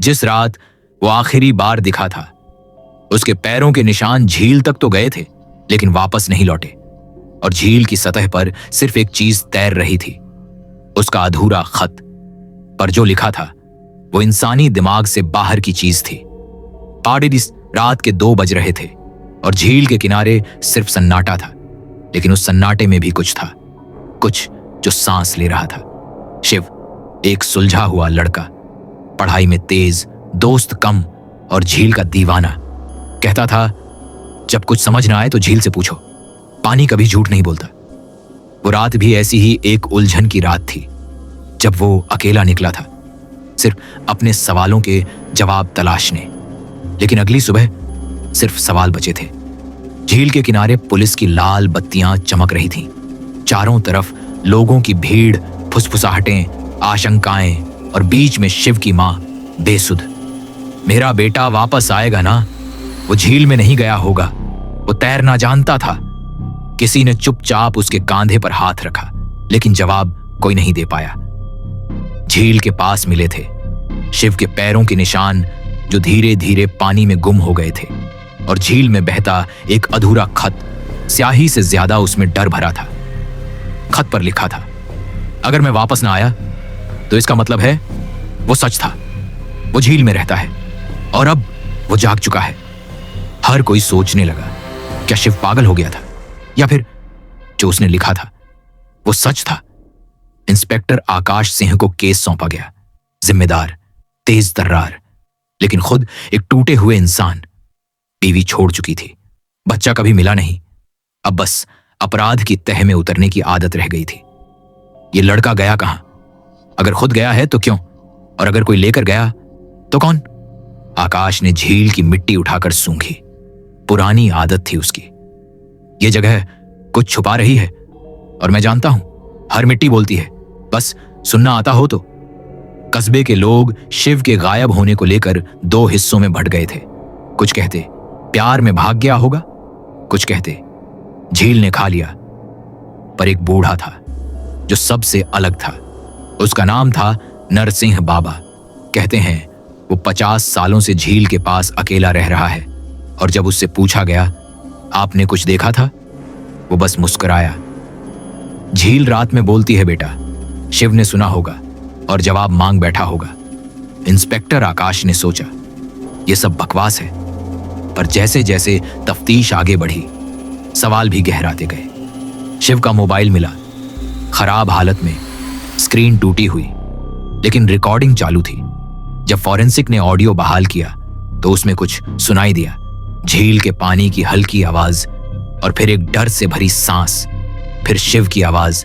जिस रात वो आखिरी बार दिखा था, उसके पैरों के निशान झील तक तो गए थे, लेकिन वापस नहीं लौटे। और झील की सतह पर सिर्फ एक चीज तैर रही थी, उसका अधूरा खत। पर जो लिखा था वो इंसानी दिमाग से बाहर की चीज थी। पाड़िद रात के 2 बज रहे थे और झील के किनारे सिर्फ सन्नाटा था, लेकिन उस सन्नाटे में भी कुछ था, कुछ जो सांस ले रहा था। शिव, एक सुलझा हुआ लड़का, पढ़ाई में तेज, दोस्त कम और झील का दीवाना, कहता था जब कुछ समझ ना आए तो झील से पूछो, पानी कभी झूठ नहीं बोलता। वो रात भी ऐसी ही एक उलझन की रात थी, जब वो अकेला निकला था, सिर्फ अपने सवालों के जवाब तलाशने। लेकिन अगली सुबह सिर्फ सवाल बचे थे। झील के किनारे पुलिस की लाल बत्तियां चमक रही थीं। चारों तरफ लोगों की भीड़, फुसफुसाहटें, आशंकाएं, और बीच में शिव की मां बेसुध। मेरा बेटा वापस आएगा ना? वो झील में नहीं गया होगा, वो तैरना जानता था। किसी ने चुपचाप उसके कांधे पर हाथ रखा, लेकिन जवाब कोई नहीं दे पाया। झील के पास मिले थे शिव के पैरों के निशान, जो धीरे धीरे पानी में गुम हो गए थे, और झील में बहता एक अधूरा खत। स्याही से ज्यादा उसमें डर भरा था। खत पर लिखा था, अगर मैं वापस ना आया तो इसका मतलब है वो सच था। वो झील में रहता है और अब वो जाग चुका है। हर कोई सोचने लगा, क्या शिव पागल हो गया था, या फिर जो उसने लिखा था वो सच था। इंस्पेक्टर आकाश सिंह को केस सौंपा गया। जिम्मेदार, तेज तर्रार, लेकिन खुद एक टूटे हुए इंसान। बीवी छोड़ चुकी थी, बच्चा कभी मिला नहीं। अब बस अपराध की तह में उतरने की आदत रह गई थी। ये लड़का गया कहां? अगर खुद गया है तो क्यों, और अगर कोई लेकर गया तो कौन? आकाश ने झील की मिट्टी उठाकर सूंघी। पुरानी आदत थी उसकी। ये जगह कुछ छुपा रही है, और मैं जानता हूं हर मिट्टी बोलती है, बस सुनना आता हो तो। कस्बे के लोग शिव के गायब होने को लेकर 2 हिस्सों में बंट गए थे। कुछ कहते प्यार में भाग गया होगा, कुछ कहते झील ने खा लिया। पर एक बूढ़ा था जो सबसे अलग था। उसका नाम था नरसिंह बाबा। कहते हैं वो 50 सालों से झील के पास अकेला रह रहा है, और जब उससे पूछा गया आपने कुछ देखा था, वो बस मुस्कुराया। झील रात में बोलती है बेटा, शिव ने सुना होगा और जवाब मांग बैठा होगा। इंस्पेक्टर आकाश ने सोचा ये सब बकवास है, पर जैसे जैसे तफ्तीश आगे बढ़ी, सवाल भी गहराते गए। शिव का मोबाइल मिला, खराब हालत में, स्क्रीन टूटी हुई, लेकिन रिकॉर्डिंग चालू थी। जब फॉरेंसिक ने ऑडियो बहाल किया तो उसमें कुछ सुनाई दिया। झील के पानी की हल्की आवाज, और फिर एक डर से भरी सांस। फिर शिव की आवाज,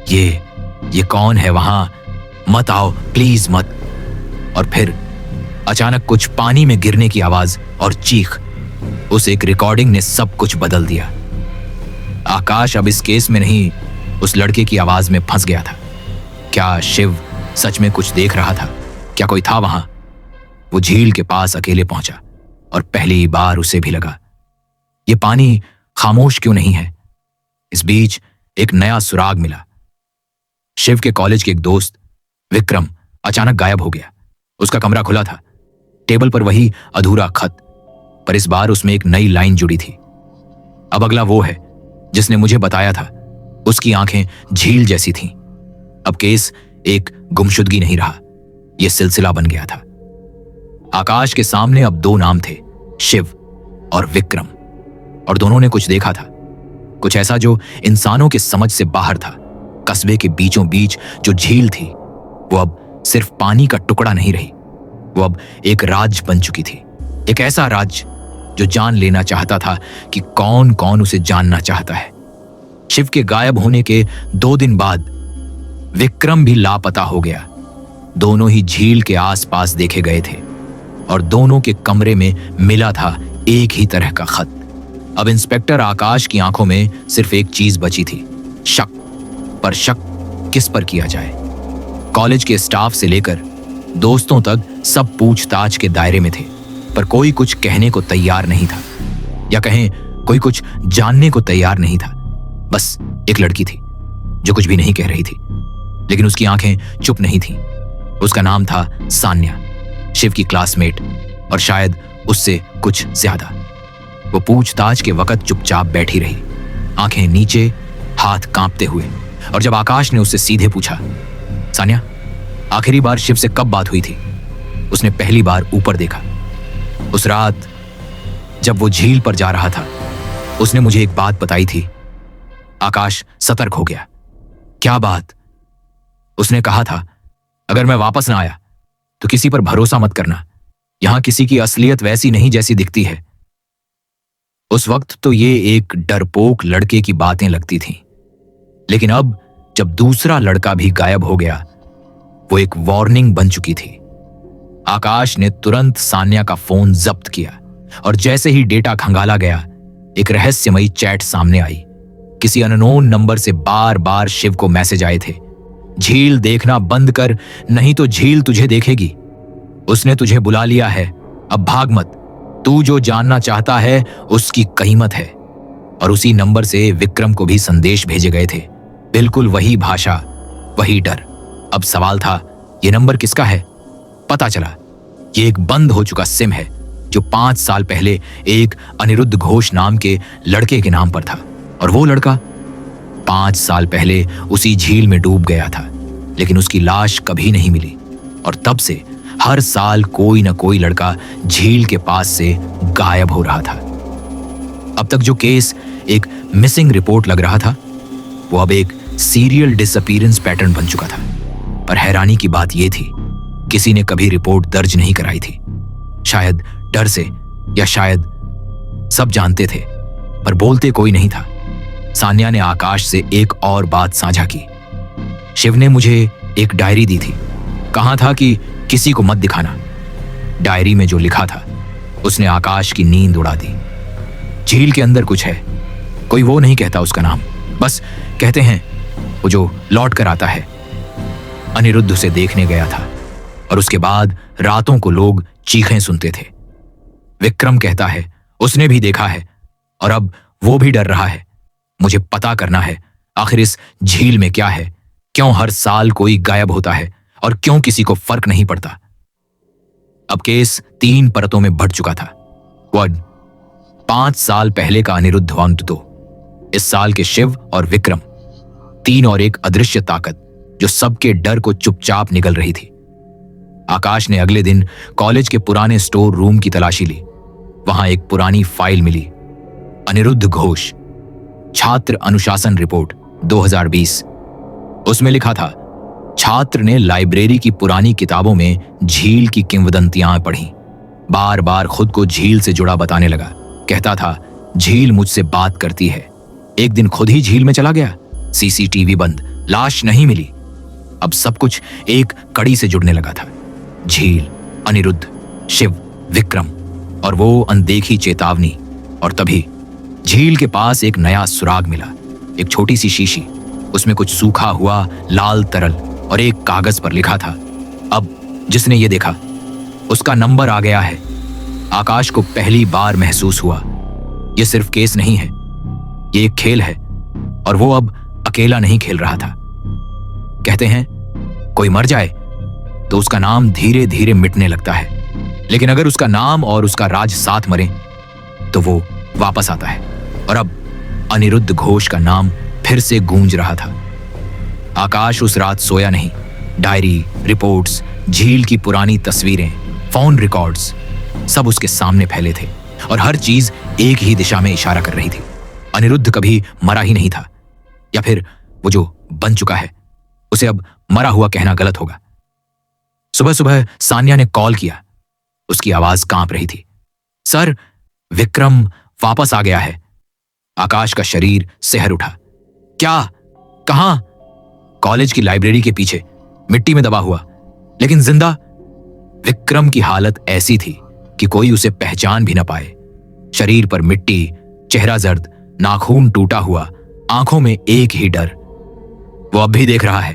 ये कौन है वहां? मत आओ प्लीज मत। और फिर अचानक कुछ पानी में गिरने की आवाज और चीख। उस एक रिकॉर्डिंग ने सब कुछ बदल दिया। आकाश अब इस केस में नहीं, उस लड़के की आवाज में फंस गया था। क्या शिव सच में कुछ देख रहा था? क्या कोई था वहां? वो झील के पास अकेले पहुंचा, और पहली बार उसे भी लगा ये पानी खामोश क्यों नहीं है। इस बीच एक नया सुराग मिला। शिव के कॉलेज के एक दोस्त विक्रम अचानक गायब हो गया। उसका कमरा खुला था, टेबल पर वही अधूरा खत, पर इस बार उसमें एक नई लाइन जुड़ी थी। अब अगला वो है जिसने मुझे बताया था। उसकी आंखें झील जैसी थीं। अब केस एक गुमशुदगी नहीं रहा, यह सिलसिला बन गया था। आकाश के सामने अब 2 नाम थे, शिव और विक्रम, और दोनों ने कुछ देखा था, कुछ ऐसा जो इंसानों के समझ से बाहर था। कस्बे के बीचों बीच जो झील थी, वो अब सिर्फ पानी का टुकड़ा नहीं रही, वो अब एक राज बन चुकी थी। एक ऐसा राज जो जान लेना चाहता था कि कौन कौन उसे जानना चाहता है। शिव के गायब होने के 2 दिन बाद विक्रम भी लापता हो गया। दोनों ही झील के आसपास देखे गए थे, और दोनों के कमरे में मिला था एक ही तरह का खत। अब इंस्पेक्टर आकाश की आंखों में सिर्फ एक चीज बची थी, शक। पर शक किस पर किया जाए? कॉलेज के स्टाफ से लेकर दोस्तों तक सब पूछताछ के दायरे में थे, पर कोई कुछ कहने को तैयार नहीं था, या कहें कोई कुछ जानने को तैयार नहीं था। बस एक लड़की थी जो कुछ भी नहीं कह रही थी, लेकिन उसकी आंखें चुप नहीं थीं। उसका नाम था सान्या। शिव की क्लासमेट, और शायद उससे कुछ ज्यादा। वो पूछताछ के वक्त चुपचाप बैठी रही, आंखें नीचे, हाथ कांपते हुए। और जब आकाश ने उससे सीधे पूछा, सान्या, आखिरी बार शिव से कब बात हुई थी? उसने पहली बार ऊपर देखा। उस रात जब वो झील पर जा रहा था, उसने मुझे एक बात बताई थी। आकाश सतर्क हो गया। क्या बात? उसने कहा था, अगर मैं वापस ना आया तो किसी पर भरोसा मत करना। यहां किसी की असलियत वैसी नहीं जैसी दिखती है। उस वक्त तो ये एक डरपोक लड़के की बातें लगती थीं, लेकिन अब जब दूसरा लड़का भी गायब हो गया, वो एक वार्निंग बन चुकी थी। आकाश ने तुरंत सान्या का फोन जब्त किया और जैसे ही डेटा खंगाला गया, एक रहस्यमयी चैट सामने आई। किसी अननोन नंबर से बार बार शिव को मैसेज आए थे, झील देखना बंद कर, नहीं तो झील तुझे देखेगी। उसने तुझे बुला लिया है, अब भाग मत। तू जो जानना चाहता है उसकी कीमत है। और उसी नंबर से विक्रम को भी संदेश भेजे गए थे, बिल्कुल वही भाषा, वही डर। अब सवाल था, ये नंबर किसका है? पता चला ये एक बंद हो चुका सिम है जो 5 साल पहले एक अनिरुद्ध घोष नाम के लड़के के नाम पर था। और वो लड़का 5 साल पहले उसी झील में डूब गया था, लेकिन उसकी लाश कभी नहीं मिली। और तब से हर साल कोई न कोई लड़का झील के पास से गायब हो रहा था। अब तक जो केस एक मिसिंग रिपोर्ट लग रहा था, वो अब एक सीरियल डिसअपीयरेंस पैटर्न बन चुका था। पर हैरानी की बात यह थी, किसी ने कभी रिपोर्ट दर्ज नहीं कराई थी। शायद डर से, या शायद सब जानते थे पर बोलते कोई नहीं था। सान्या ने आकाश से एक और बात साझा की। शिव ने मुझे एक डायरी दी थी, कहा था कि किसी को मत दिखाना। डायरी में जो लिखा था उसने आकाश की नींद उड़ा दी। झील के अंदर कुछ है, कोई वो नहीं कहता उसका नाम, बस कहते हैं वो जो लौट कर आता है। अनिरुद्ध उसे देखने गया था और उसके बाद रातों को लोग चीखें सुनते थे। विक्रम कहता है उसने भी देखा है और अब वो भी डर रहा है। मुझे पता करना है आखिर इस झील में क्या है, क्यों हर साल कोई गायब होता है और क्यों किसी को फर्क नहीं पड़ता। अब केस 3 परतों में बढ़ चुका था। 1, 5 साल पहले का अनिरुद्ध अंत 2, इस साल के शिव और विक्रम 3 और एक अदृश्य ताकत जो सबके डर को चुपचाप निगल रही थी। आकाश ने अगले दिन कॉलेज के पुराने स्टोर रूम की तलाशी ली। वहां एक पुरानी फाइल मिली, अनिरुद्ध घोष छात्र अनुशासन रिपोर्ट 2020। उसमें लिखा था, छात्र ने लाइब्रेरी की पुरानी किताबों में झील की किंवदंतियां पढ़ी। बार बार खुद को झील से जुड़ा बताने लगा। कहता था, झील मुझसे बात करती है। एक दिन खुद ही झील में चला गया, सीसीटीवी बंद, लाश नहीं मिली। अब सब कुछ एक कड़ी से जुड़ने लगा था। झील, अनिरुद्ध, शिव, विक्रम और वो अनदेखी चेतावनी। और तभी झील के पास एक नया सुराग मिला, एक छोटी सी शीशी, उसमें कुछ सूखा हुआ लाल तरल और एक कागज पर लिखा था, अब जिसने ये देखा उसका नंबर आ गया है। आकाश को पहली बार महसूस हुआ ये सिर्फ केस नहीं है, ये एक खेल है और वो अब अकेला नहीं खेल रहा था। कहते हैं कोई मर जाए तो उसका नाम धीरे धीरे मिटने लगता है, लेकिन अगर उसका नाम और उसका राज साथ मरे तो वो वापस आता है। और अब अनिरुद्ध घोष का नाम फिर से गूंज रहा था। आकाश उस रात सोया नहीं। डायरी, रिपोर्ट्स, झील की पुरानी तस्वीरें, फोन रिकॉर्ड्स सब उसके सामने फैले थे और हर चीज एक ही दिशा में इशारा कर रही थी। अनिरुद्ध कभी मरा ही नहीं था, या फिर वो जो बन चुका है उसे अब मरा हुआ कहना गलत होगा। सुबह सुबह सान्या ने कॉल किया। उसकी आवाज कांप रही थी। सर, विक्रम वापस आ गया है। आकाश का शरीर सिहर उठा। क्या? कहां? कॉलेज की लाइब्रेरी के पीछे, मिट्टी में दबा हुआ, लेकिन जिंदा। विक्रम की हालत ऐसी थी कि कोई उसे पहचान भी न पाए। शरीर पर मिट्टी, चेहरा जर्द, नाखून टूटा हुआ, आंखों में एक ही डर। वो अब भी देख रहा है।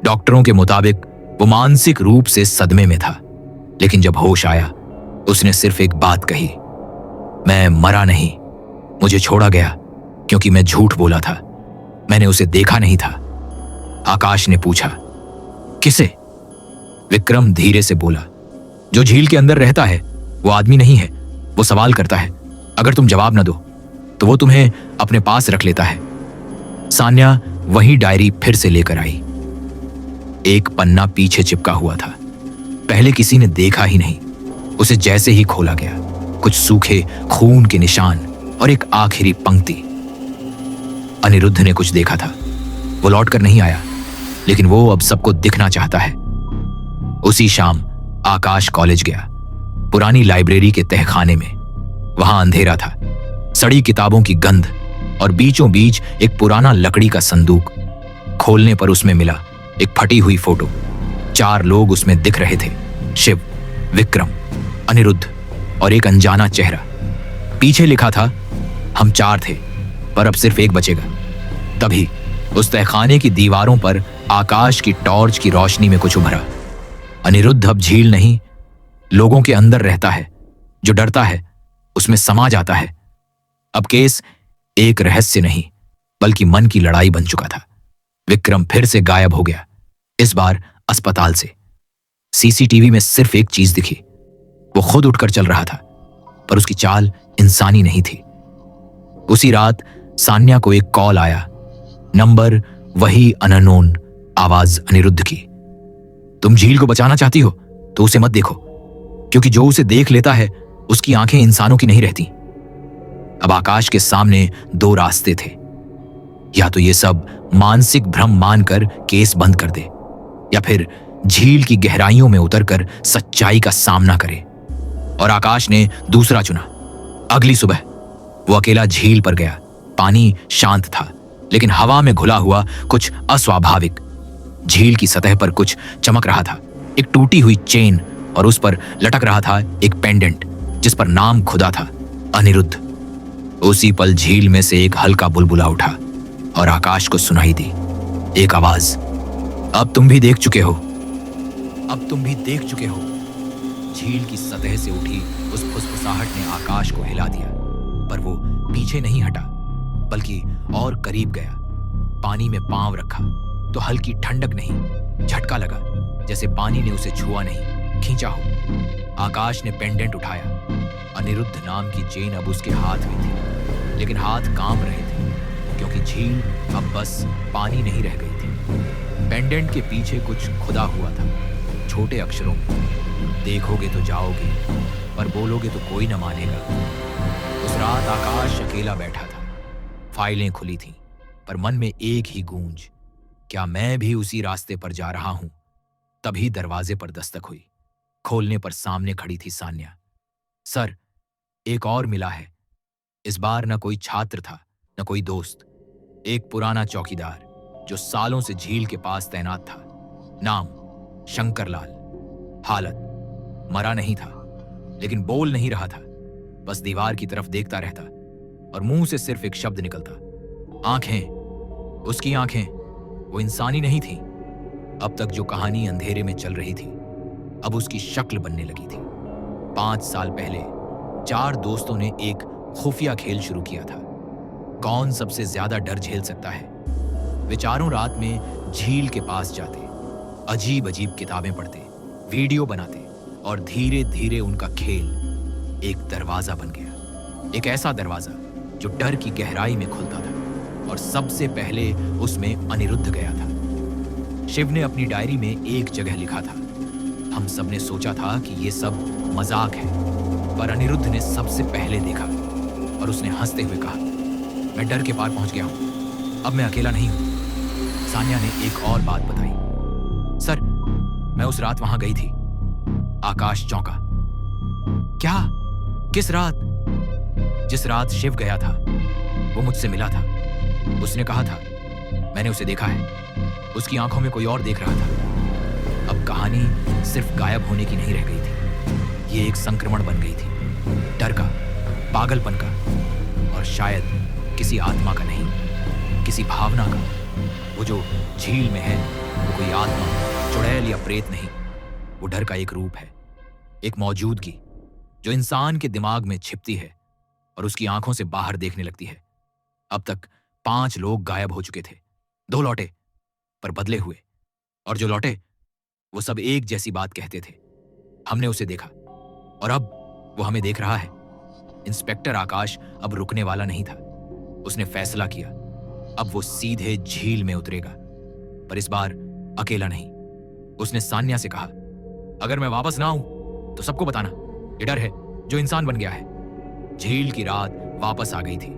डॉक्टरों के मुताबिक वो मानसिक रूप से सदमे में था, लेकिन जब होश आया उसने सिर्फ एक बात कही, मैं मरा नहीं, मुझे छोड़ा गया क्योंकि मैं झूठ बोला था, मैंने उसे देखा नहीं था। आकाश ने पूछा, किसे? विक्रम धीरे से बोला, जो झील के अंदर रहता है वो आदमी नहीं है, वो सवाल करता है। अगर तुम जवाब न दो तो वो तुम्हें अपने पास रख लेता है। सान्या वही डायरी फिर से लेकर आई। एक पन्ना पीछे चिपका हुआ था। पहले किसी ने देखा ही नहीं। उसे जैसे ही खोला गया, कुछ सूखे खून के निशान और एक आखिरी पंक्ति। अनिरुद्ध ने कुछ देखा था। वो लौटकर नहीं आया, लेकिन वो अब सबको दिखना चाहता है। उसी शाम आकाश कॉलेज गया, पुरानी लाइब्रेरी के तहखाने में। वहां अंधेरा था, सड़ी किताबों की गंध और बीचों बीच एक पुराना लकड़ी का संदूक। खोलने पर उसमें मिला एक फटी हुई फोटो। 4 लोग उसमें दिख रहे थे, शिव, विक्रम, अनिरुद्ध और एक अनजाना चेहरा। पीछे लिखा था, हम 4 थे पर अब सिर्फ एक बचेगा। तभी उस तहखाने की दीवारों पर आकाश की टॉर्च की रोशनी में कुछ उभरा। अनिरुद्ध अब झील नहीं, लोगों के अंदर रहता है। जो डरता है उसमें समा जाता है। अब केस एक रहस्य नहीं बल्कि मन की लड़ाई बन चुका था। विक्रम फिर से गायब हो गया, इस बार अस्पताल से। सीसीटीवी में सिर्फ एक चीज दिखी, वो खुद उठकर चल रहा था, पर उसकी चाल इंसानी नहीं थी। उसी रात सान्या को एक कॉल आया, नंबर वही अननोन, आवाज अनिरुद्ध की। तुम झील को बचाना चाहती हो तो उसे मत देखो, क्योंकि जो उसे देख लेता है उसकी आंखें इंसानों की नहीं रहती। अब आकाश के सामने 2 रास्ते थे। या तो ये सब मानसिक भ्रम मानकर केस बंद कर दे, या फिर झील की गहराइयों में उतरकर सच्चाई का सामना करे। और आकाश ने दूसरा चुना। अगली सुबह वो अकेला झील पर गया। पानी शांत था, लेकिन हवा में घुला हुआ कुछ अस्वाभाविक। झील की सतह पर कुछ चमक रहा था, एक टूटी हुई चेन, और उस पर लटक रहा था एक पेंडेंट जिस पर नाम खुदा था, अनिरुद्ध। उसी पल झील में से एक हल्का बुलबुला उठा और आकाश को सुनाई दी एक आवाज, अब तुम भी देख चुके हो, अब तुम भी देख चुके हो। झील की सतह से उठी उस फुसफुसाहट ने आकाश को हिला दिया, पर वो पीछे नहीं हटा बल्कि और करीब गया। पानी में पांव रखा तो हल्की ठंडक नहीं, झटका लगा, जैसे पानी ने उसे छुआ नहीं, खींचा हो। आकाश ने पेंडेंट उठाया। अनिरुद्ध नाम की चेन अब उसके हाथ में थी, लेकिन हाथ कांप रहे थे, क्योंकि झील अब बस पानी नहीं रह गई थी। पेंडेंट के पीछे कुछ खुदा हुआ था, छोटे अक्षरों में, देखोगे तो जाओगे, पर बोलोगे तो कोई न मानेगा। उस रात आकाश अकेला बैठा था। फाइलें खुली थीं, पर मन में एक ही गूंज, क्या मैं भी उसी रास्ते पर जा रहा हूं? तभी दरवाजे पर दस्तक हुई। खोलने पर सामने खड़ी थी सान्या। सर, एक और मिला है। इस बार न कोई छात्र था, न कोई दोस्त। एक पुराना चौकीदार जो सालों से झील के पास तैनात था। नाम शंकरलाल। हालत मरा नहीं था, लेकिन बोल नहीं रहा था, बस दीवार की तरफ देखता रहता और मुंह से सिर्फ एक शब्द निकलता, आंखें। उसकी आंखें वो इंसानी नहीं थी। अब तक जो कहानी अंधेरे में चल रही थी, अब उसकी शक्ल बनने लगी थी। 5 साल पहले 4 दोस्तों ने एक खुफिया खेल शुरू किया था। कौन सबसे ज्यादा डर झेल सकता है। वे चारों रात में झील के पास जाते, अजीब अजीब किताबें पढ़ते, वीडियो बनाते, और धीरे धीरे उनका खेल एक दरवाजा बन गया। एक ऐसा दरवाजा जो डर की गहराई में खुलता था, और सबसे पहले उसमें अनिरुद्ध गया था। शिव ने अपनी डायरी में एक जगह लिखा था, हम सब ने सोचा था कि ये सब मजाक है, पर अनिरुद्ध ने सबसे पहले देखा और उसने हंसते हुए कहा, मैं डर के पार पहुंच गया हूं, अब मैं अकेला नहीं हूं। सान्या ने एक और बात बताई, सर, मैं उस रात वहां गई थी। आकाश चौंका, क्या? किस रात? जिस रात शिव गया था, वो मुझसे मिला था। उसने कहा था, मैंने उसे देखा है। उसकी आंखों में कोई और देख रहा था। अब कहानी सिर्फ गायब होने की नहीं रह गई थी, ये एक संक्रमण बन गई थी, डर का, पागलपन का, और शायद किसी आत्मा का नहीं, किसी भावना का। वो जो झील में है वो कोई आत्मा, चुड़ैल या प्रेत नहीं, वो डर का एक रूप है, एक मौजूदगी जो इंसान के दिमाग में छिपती है और उसकी आंखों से बाहर देखने लगती है। अब तक 5 लोग गायब हो चुके थे। 2 लौटे, पर बदले हुए, और जो लौटे वो सब एक जैसी बात कहते थे, हमने उसे देखा और अब वो हमें देख रहा है। इंस्पेक्टर आकाश अब रुकने वाला नहीं था। उसने फैसला किया, अब वो सीधे झील में उतरेगा, पर इस बार अकेला नहीं। उसने सान्या से कहा, अगर मैं वापस ना आऊं तो सबको बताना, ये डर है जो इंसान बन गया है। झील की रात वापस आ गई थी।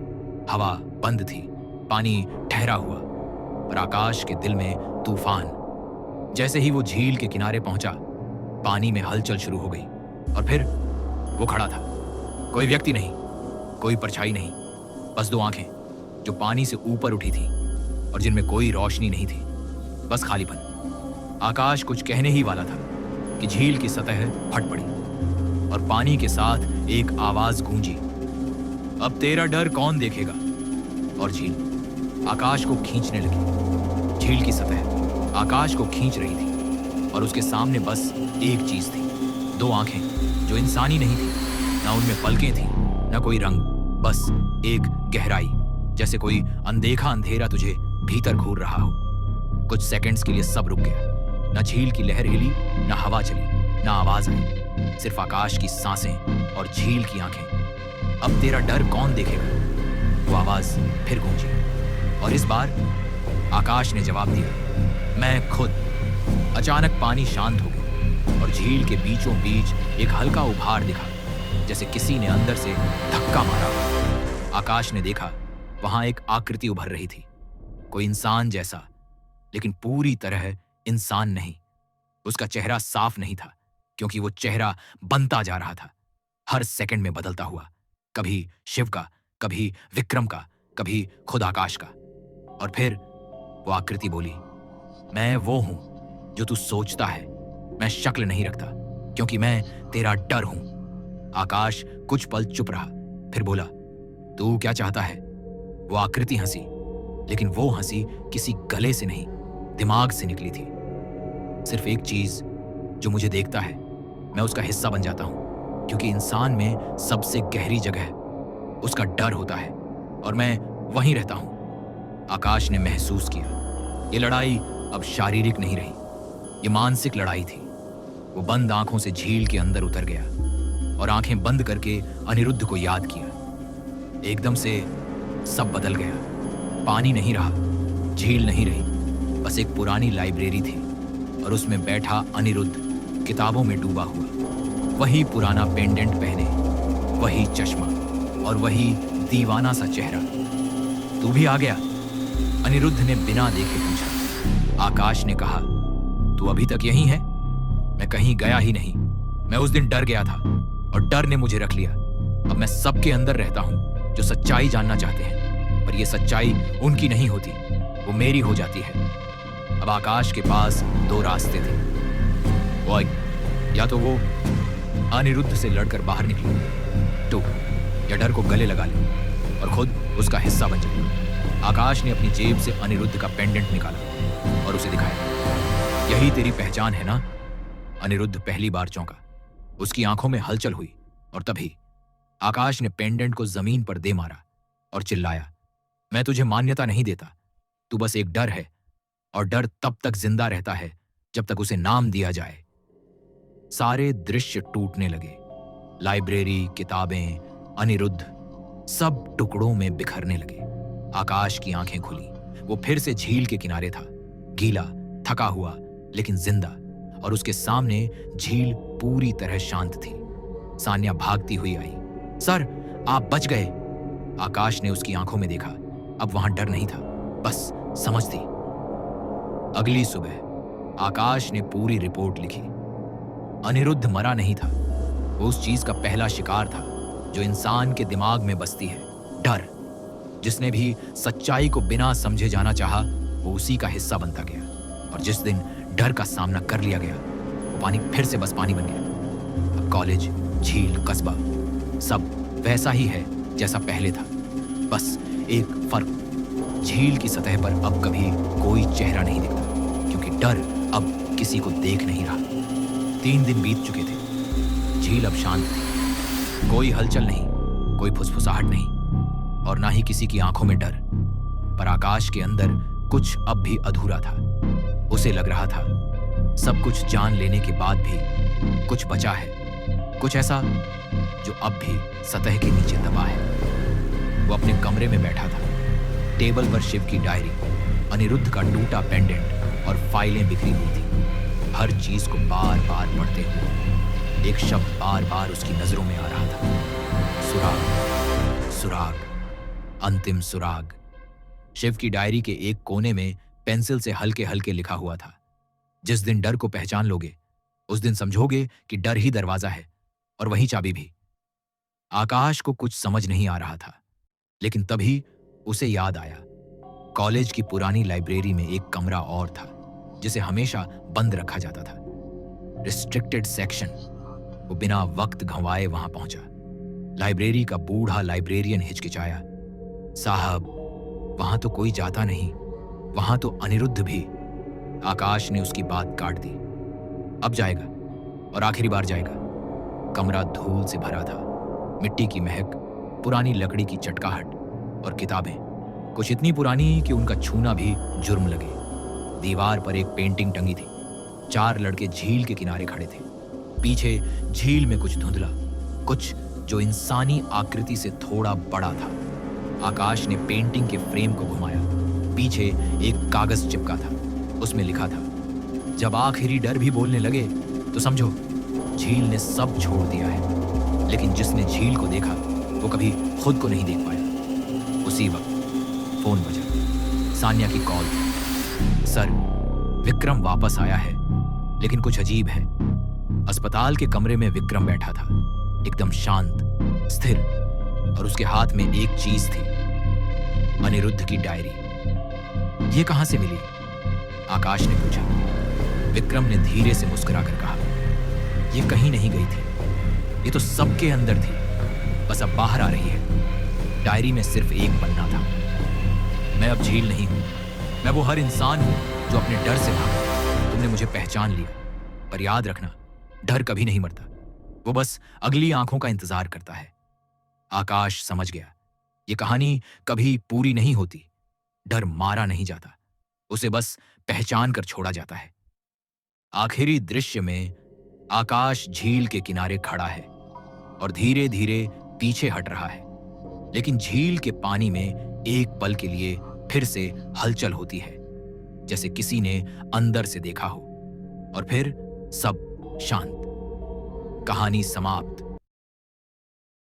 हवा बंद थी, पानी ठहरा हुआ, पर आकाश के दिल में तूफान। जैसे ही वो झील के किनारे पहुंचा, पानी में हलचल शुरू हो गई और फिर वो खड़ा था। कोई व्यक्ति नहीं, कोई परछाई नहीं, बस दो आंखें जो पानी से ऊपर उठी थी और जिनमें कोई रोशनी नहीं थी, बस खालीपन। आकाश कुछ कहने ही वाला था कि झील की सतह फट पड़ी और पानी के साथ एक आवाज गूंजी, अब तेरा डर कौन देखेगा। और झील आकाश को खींचने लगी। झील की सतह आकाश को खींच रही थी और उसके सामने बस एक चीज थी, दो आंखें जो इंसानी नहीं थी, ना उनमें पलकें थी, ना कोई रंग, बस एक गहराई, जैसे कोई अनदेखा अंधेरा तुझे भीतर घूर रहा हो। कुछ सेकंड्स के लिए सब रुक गया। ना झील की लहर हिली, ना हवा चली, ना आवाज आई, सिर्फ आकाश की सांसें और झील की आंखें। अब तेरा डर कौन देखेगा, वो आवाज फिर गूंजी और इस बार आकाश ने जवाब दिया, मैं खुद। अचानक पानी शांत हो गया और झील के बीचों बीच एक हल्का उभार दिखा, जैसे किसी ने अंदर से धक्का मारा। आकाश ने देखा, वहां एक आकृति उभर रही थी, कोई इंसान जैसा, लेकिन पूरी तरह इंसान नहीं। उसका चेहरा साफ नहीं था, क्योंकि वो चेहरा बनता जा रहा था, हर सेकंड में बदलता हुआ, कभी शिव का, कभी विक्रम का, कभी खुद आकाश का। और फिर वो आकृति बोली, मैं वो हूं जो तू सोचता है। मैं शक्ल नहीं रखता, क्योंकि मैं तेरा डर हूं। आकाश कुछ पल चुप रहा, फिर बोला, तू क्या चाहता है। वो आकृति हंसी, लेकिन वो हंसी किसी गले से नहीं, दिमाग से निकली थी। सिर्फ एक चीज, जो मुझे देखता है, मैं उसका हिस्सा बन जाता हूं, क्योंकि इंसान में सबसे गहरी जगह उसका डर होता है और मैं वहीं रहता हूं। आकाश ने महसूस किया, ये लड़ाई अब शारीरिक नहीं रही, ये मानसिक लड़ाई थी। वो बंद आंखों से झील के अंदर उतर गया और आंखें बंद करके अनिरुद्ध को याद किया। एकदम से सब बदल गया। पानी नहीं रहा, झील नहीं रही, बस एक पुरानी लाइब्रेरी थी और उसमें बैठा अनिरुद्ध किताबों में डूबा हुआ, वही पुराना पेंडेंट पहने, वही चश्मा और वही दीवाना सा चेहरा। तू भी आ गया? अनिरुद्ध ने बिना देखे पूछा। आकाश ने कहा, तू अभी तक यहीं है? मैं कहीं गया ही नहीं। मैं उस दिन डर गया था और डर ने मुझे रख लिया। अब मैं सबके अंदर रहता हूं जो सच्चाई जानना चाहते हैं, पर यह सच्चाई उनकी नहीं होती, वो मेरी हो जाती है। अब आकाश के पास दो रास्ते थे, वो या तो वो अनिरुद्ध से लड़कर बाहर निकले, तो या डर को गले लगा ले और खुद उसका हिस्सा बन जाए। आकाश ने अपनी जेब से अनिरुद्ध का पेंडेंट निकाला और उसे दिखाया। यही तेरी पहचान है ना? अनिरुद्ध पहली बार चौंका, उसकी आंखों में हलचल हुई और तभी आकाश ने पेंडेंट को जमीन पर दे मारा और चिल्लाया, मैं तुझे मान्यता नहीं देता, तू बस एक डर है और डर तब तक जिंदा रहता है जब तक उसे नाम दिया जाए। सारे दृश्य टूटने लगे, लाइब्रेरी, किताबें, अनिरुद्ध, सब टुकड़ों में बिखरने लगे। आकाश की आंखें खुली, वो फिर से झील के किनारे था, गीला, थका हुआ लेकिन जिंदा, और उसके सामने झील पूरी तरह शांत थी। सान्या भागती हुई आई, सर आप बच गए। आकाश ने उसकी आंखों में देखा, अब वहां डर नहीं था, बस समझ थी। अगली सुबह आकाश ने पूरी रिपोर्ट लिखी। अनिरुद्ध मरा नहीं था, वो उस चीज का पहला शिकार था जो इंसान के दिमाग में बसती है, डर। जिसने भी सच्चाई को बिना समझे जाना चाहा, वो उसी का हिस्सा बनता गया, और जिस दिन डर का सामना कर लिया गया, वो पानी फिर से बस पानी बन गया। अब कॉलेज, झील, कस्बा सब वैसा ही है जैसा पहले था, बस एक फर्क, झील की सतह पर अब कभी कोई चेहरा नहीं दिखता, क्योंकि डर अब किसी को देख नहीं रहा। 3 दिन बीत चुके थे, झील अब शांत थी, कोई हलचल नहीं, कोई फुसफुसाहट नहीं, और ना ही किसी की आंखों में डर। पर आकाश के अंदर कुछ अब भी अधूरा था। उसे लग रहा था सब कुछ जान लेने के बाद भी कुछ बचा है, कुछ ऐसा जो अब भी सतह के नीचे दबा है। वो अपने कमरे में बैठा था। टेबल पर शिव की डायरी, अनिरुद्ध का टूटा पेंडेंट और फाइलें बिखरी हुई थी। हर चीज को बार बार पढ़ते हुए एक शब्द बार बार उसकी नजरों में आ रहा था, सुराग, सुराग, अंतिम सुराग। शिव की डायरी के एक कोने में पेंसिल से हल्के हल्के लिखा हुआ था, जिस दिन डर को पहचान लोगे उस दिन समझोगे कि डर ही दरवाजा है और वही चाबी भी। आकाश को कुछ समझ नहीं आ रहा था, लेकिन तभी उसे याद आया, कॉलेज की पुरानी लाइब्रेरी में एक कमरा और था जिसे हमेशा बंद रखा जाता था, रिस्ट्रिक्टेड सेक्शन। वो बिना वक्त गंवाए वहां पहुंचा। लाइब्रेरी का बूढ़ा लाइब्रेरियन हिचकिचाया, साहब वहां तो कोई जाता नहीं, वहां तो अनिरुद्ध भी। आकाश ने उसकी बात काट दी। अब जाएगा और आखिरी बार जाएगा। कमरा धूल से भरा था, मिट्टी की महक, पुरानी लकड़ी की चटकाहट और किताबें, कुछ इतनी पुरानी कि उनका छूना भी जुर्म लगे। दीवार पर एक पेंटिंग टंगी थी। 4 लड़के झील के किनारे खड़े थे। पीछे झील में कुछ धुंधला, कुछ जो इंसानी आकृति से थोड़ा बड़ा था। आकाश ने पेंटिंग के फ्रेम को घुमाया। पीछे एक कागज चिपका था, उसमें लिखा था, जब आखिरी डर भी बोलने लगे तो समझो झील ने सब छोड़ दिया है। लेकिन जिसने झील को देखा वो कभी खुद को नहीं देख पाया। उसी वक्त फोन बजा। सान्या की कॉल थी। सर, विक्रम वापस आया है, लेकिन कुछ अजीब है। अस्पताल के कमरे में विक्रम बैठा था, एकदम शांत, स्थिर, और उसके हाथ में एक चीज थी, अनिरुद्ध की डायरी। ये कहां से मिली? आकाश ने पूछा। विक्रम ने धीरे से मुस्कुराकर कहा, ये कहीं नहीं गई थी, ये तो सबके अंदर थी, बस अब बाहर आ रही है। डायरी में सिर्फ एक पन्ना था। मैं अब झील नहीं हूं, मैं वो हर इंसान हूं जो अपने डर से भागा। तुमने मुझे पहचान लिया, पर याद रखना, डर कभी नहीं मरता, वो बस अगली आंखों का इंतजार करता है। आकाश समझ गया, ये कहानी कभी पूरी नहीं होती। डर मारा नहीं जाता, उसे बस पहचान कर छोड़ा जाता है। आखिरी दृश्य में आकाश झील के किनारे खड़ा है और धीरे धीरे पीछे हट रहा है, लेकिन झील के पानी में एक पल के लिए फिर से हलचल होती है, जैसे किसी ने अंदर से देखा हो, और फिर सब शांत। कहानी समाप्त।